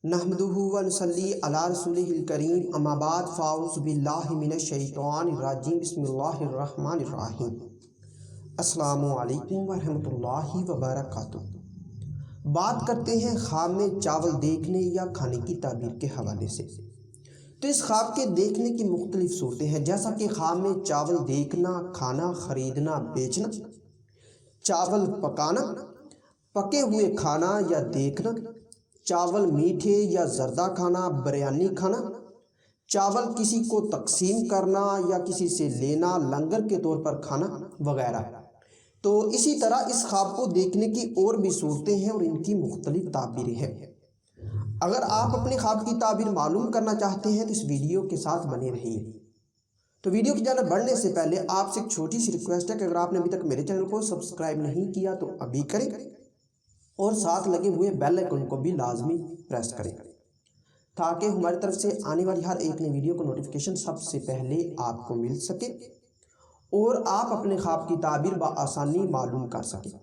नहमदुहु व नसल्ली अला रसूलिहिल करीम अम्मा बाद फ़ाऊज़ु बिल्लाहि मिनश शैतानिर रजीम बिस्मिल्लाहिर रहमानिर रहीम। अस्सलामु अलैकुम व रहमतुल्लाहि व बरकातुहू। बात करते हैं ख्वाब में चावल देखने या खाने की ताबीर के हवाले से। तो इस ख्वाब के देखने की मुख्तलिफ सूरतें हैं, जैसा कि ख्वाब में चावल देखना, खाना, ख़रीदना, बेचना, चावल पकाना, पके हुए खाना या देखना, चावल मीठे या ज़र्दा खाना, बिरयानी खाना, चावल किसी को तकसीम करना या किसी से लेना, लंगर के तौर पर खाना वगैरह। तो इसी तरह इस ख्वाब को देखने की और भी सूरतें हैं और इनकी मुख्तलिफ ताबीरें हैं। अगर आप अपने ख्वाब की ताबीर मालूम करना चाहते हैं तो इस वीडियो के साथ बने रहिए। तो वीडियो की जानब बढ़ने से पहले आपसे एक छोटी सी रिक्वेस्ट है कि अगर आपने अभी तक मेरे चैनल को सब्सक्राइब नहीं किया तो अभी करें और साथ लगे हुए बेल आइकन को भी लाजमी प्रेस करें, ताकि हमारी तरफ से आने वाली हर एक नई वीडियो को नोटिफिकेशन सबसे पहले आपको मिल सके और आप अपने ख्वाब की ताबीर बआसानी मालूम कर सकें।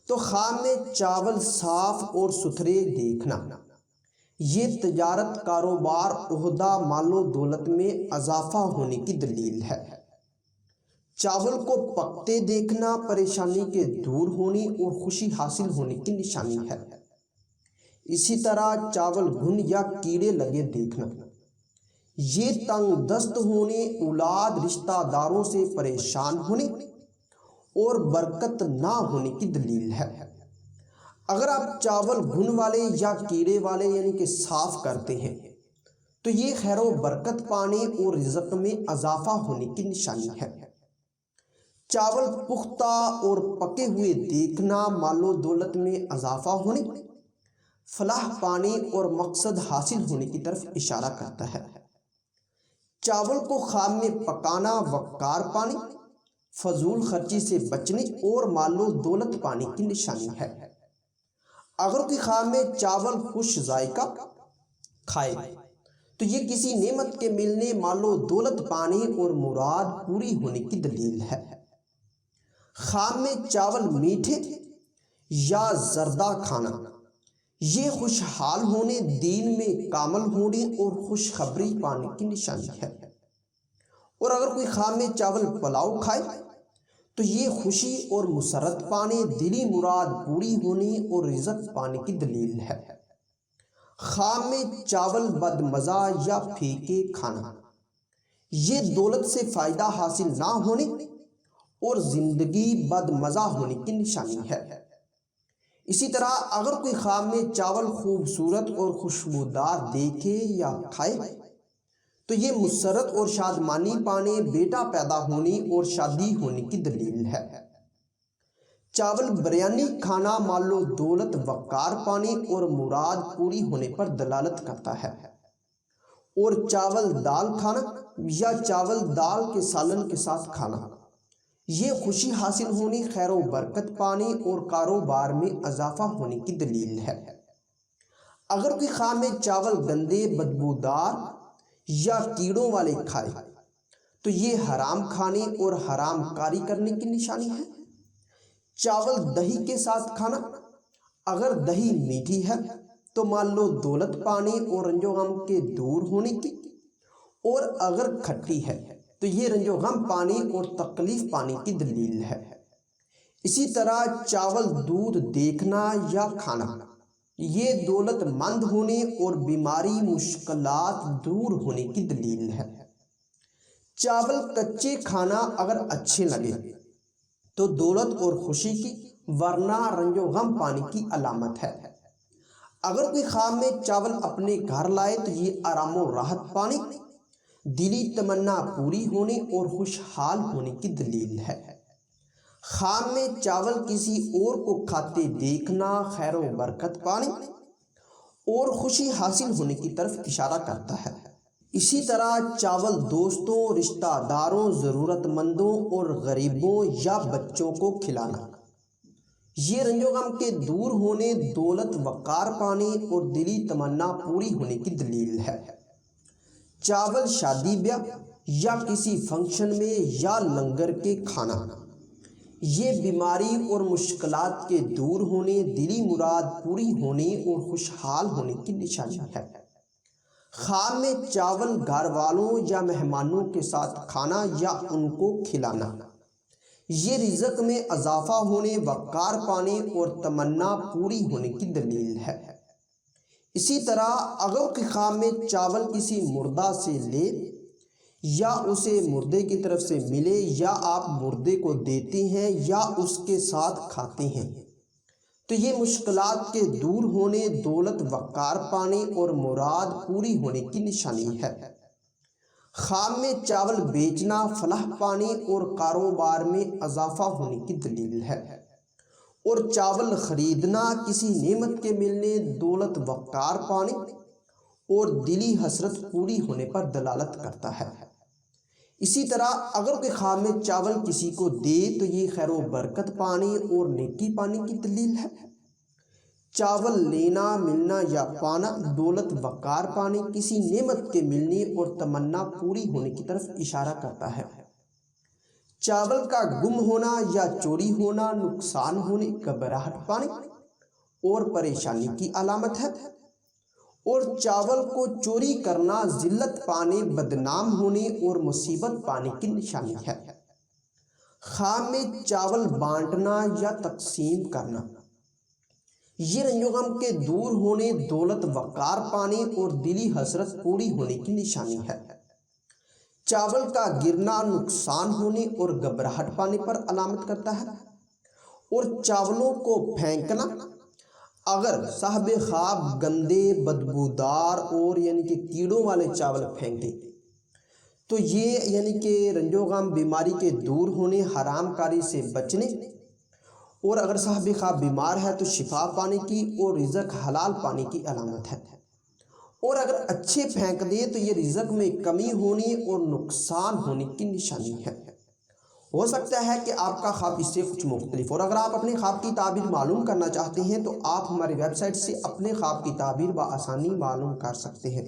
तो ख्वाब में चावल साफ और सुथरे देखना, ये तजारत, कारोबार, ओहदा, मालो दौलत में इजाफा होने की दलील है। चावल को पकते देखना परेशानी के दूर होने और खुशी हासिल होने की निशानी है। इसी तरह चावल घुन या कीड़े लगे देखना, ये तंग दस्त होने, औलाद, रिश्तेदारों से परेशान होने और बरकत ना होने की दलील है। अगर आप चावल घुन वाले या कीड़े वाले यानी कि साफ करते हैं तो ये खैर व बरकत पाने और रिज़्क़ में इजाफा होने की निशानी है। चावल पुख्ता और पके हुए देखना मालो दौलत में इजाफा होने, फलाह पाने और मकसद हासिल होने की तरफ इशारा करता है। चावल को ख्वाब में पकाना वक़ार पाने, फजूल खर्ची से बचने और मालो दौलत पाने की निशानी है। अगर कोई ख्वाब में चावल खुश जायका खाए तो ये किसी नेमत के मिलने, मालो दौलत पाने और मुराद पूरी होने की दलील है। ख्वाब में चावल मीठे या ज़र्दा खाना, ये खुशहाल होने, दीन में कामल होने और खुशखबरी पाने की निशानी है। और अगर कोई ख्वाब में चावल पुलाव खाए तो ये खुशी और मुसरत पाने, दिली मुराद पूरी होने और रिज़्क़ पाने की दलील है। ख्वाब में चावल बदमज़ा या फीके खाना, ये दौलत से फ़ायदा हासिल ना होने और ज़िंदगी बदमज़ा होने की निशानी है। इसी तरह अगर कोई ख्वाब में चावल खूबसूरत और खुशबूदार देखे या खाए तो ये मुसरत और शादमानी पाने, बेटा पैदा होने और शादी होने की दलील है। चावल बिरयानी खाना मालो दौलत वक़ार पाने और मुराद पूरी होने पर दलालत करता है। और चावल दाल खाना या चावल दाल के सालन के साथ खाना, ये खुशी हासिल होने, खैर व बरकत पाने और कारोबार में इजाफा होने की दलील है। अगर कोई ख्वाब में चावल गंदे, बदबूदार या कीड़ों वाले खाए तो ये हराम खाने और हराम कारी करने की निशानी है। चावल दही के साथ खाना, अगर दही मीठी है तो मान लो दौलत पाने और रंजो गम के दूर होने की, और अगर खट्टी है तो ये रंजो गम पाने और तकलीफ पाने की दलील है। इसी तरह चावल दूध देखना या खाना, ये दौलतमंद होने और बीमारी, मुश्किलात दूर होने की दलील है। चावल कच्चे खाना अगर अच्छे लगे तो दौलत और खुशी की, वरना रंजो गम पाने की अलामत है। अगर कोई ख्वाब में चावल अपने घर लाए तो ये आराम और राहत पाने, दिली तमन्ना पूरी होने और खुशहाल होने की दलील है। ख्वाब में चावल किसी और को खाते देखना खैर व बरकत पाने और खुशी हासिल होने की तरफ इशारा करता है। इसी तरह चावल दोस्तों, रिश्तेदारों, ज़रूरतमंदों और गरीबों या बच्चों को खिलाना, ये रंजो गम के दूर होने, दौलत वक़ार पाने और दिली तमन्ना पूरी होने की दलील है। चावल शादी ब्याह या किसी फंक्शन में या लंगर के खाना, یہ بیماری اور مشکلات کے دور ہونے، دلی مراد پوری ہونے اور خوشحال ہونے کی نشانی ہے۔ خواب میں چاول گھر والوں یا مہمانوں کے ساتھ کھانا یا ان کو کھلانا، یہ رزق میں اضافہ ہونے، وقار پانے اور تمنا پوری ہونے کی دلیل ہے۔ اسی طرح اگر کہ خواب میں چاول کسی مردہ سے لے یا اسے مردے کی طرف سے ملے یا آپ مردے کو دیتے ہیں یا اس کے ساتھ کھاتے ہیں، تو یہ مشکلات کے دور ہونے، دولت وقار پانے اور مراد پوری ہونے کی نشانی ہے۔ خواب میں چاول بیچنا فلاح پانے اور کاروبار میں اضافہ ہونے کی دلیل ہے، اور چاول خریدنا کسی نعمت کے ملنے، دولت وقار پانے اور دلی حسرت پوری ہونے پر دلالت کرتا ہے۔ اسی طرح اگر کہ خواب میں چاول کسی کو دے تو یہ خیر و برکت پانے اور نیکی پانے کی دلیل ہے۔ چاول لینا، ملنا یا پانا دولت وقار پانے، کسی نعمت کے ملنے اور تمنا پوری ہونے کی طرف اشارہ کرتا ہے۔ چاول کا گم ہونا یا چوری ہونا نقصان ہونے، گھبراہٹ پانے اور پریشانی کی علامت ہے، اور چاول کو چوری کرنا ذلت پانے، بدنام ہونے اور مصیبت پانے کی نشانی ہے۔ خواب میں چاول بانٹنا یا تقسیم کرنا، یہ رنج و غم کے دور ہونے، دولت وقار پانے اور دلی حسرت پوری ہونے کی نشانی ہے۔ چاول کا گرنا نقصان ہونے اور گھبراہٹ پانے پر علامت کرتا ہے، اور چاولوں کو پھینکنا اگر صاحب خواب گندے، بدبودار اور کیڑوں والے چاول پھینکے تو یہ رنج و غم، بیماری کے دور ہونے، حرام کاری سے بچنے، اور اگر صاحب خواب بیمار ہے تو شفا پانے کی اور رزق حلال پانے کی علامت ہے، اور اگر اچھے پھینک دے تو یہ رزق میں کمی ہونے اور نقصان ہونے کی نشانی ہے۔ ہو سکتا ہے کہ آپ کا خواب اس سے کچھ مختلف، اور اگر آپ اپنے خواب کی تعبیر معلوم کرنا چاہتے ہیں تو آپ ہماری ویب سائٹ سے اپنے خواب کی تعبیر بآسانی معلوم کر سکتے ہیں۔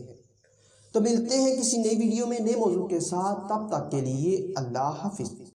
تو ملتے ہیں کسی نئی ویڈیو میں نئے موضوع کے ساتھ، تب تک کے لیے اللہ حافظ۔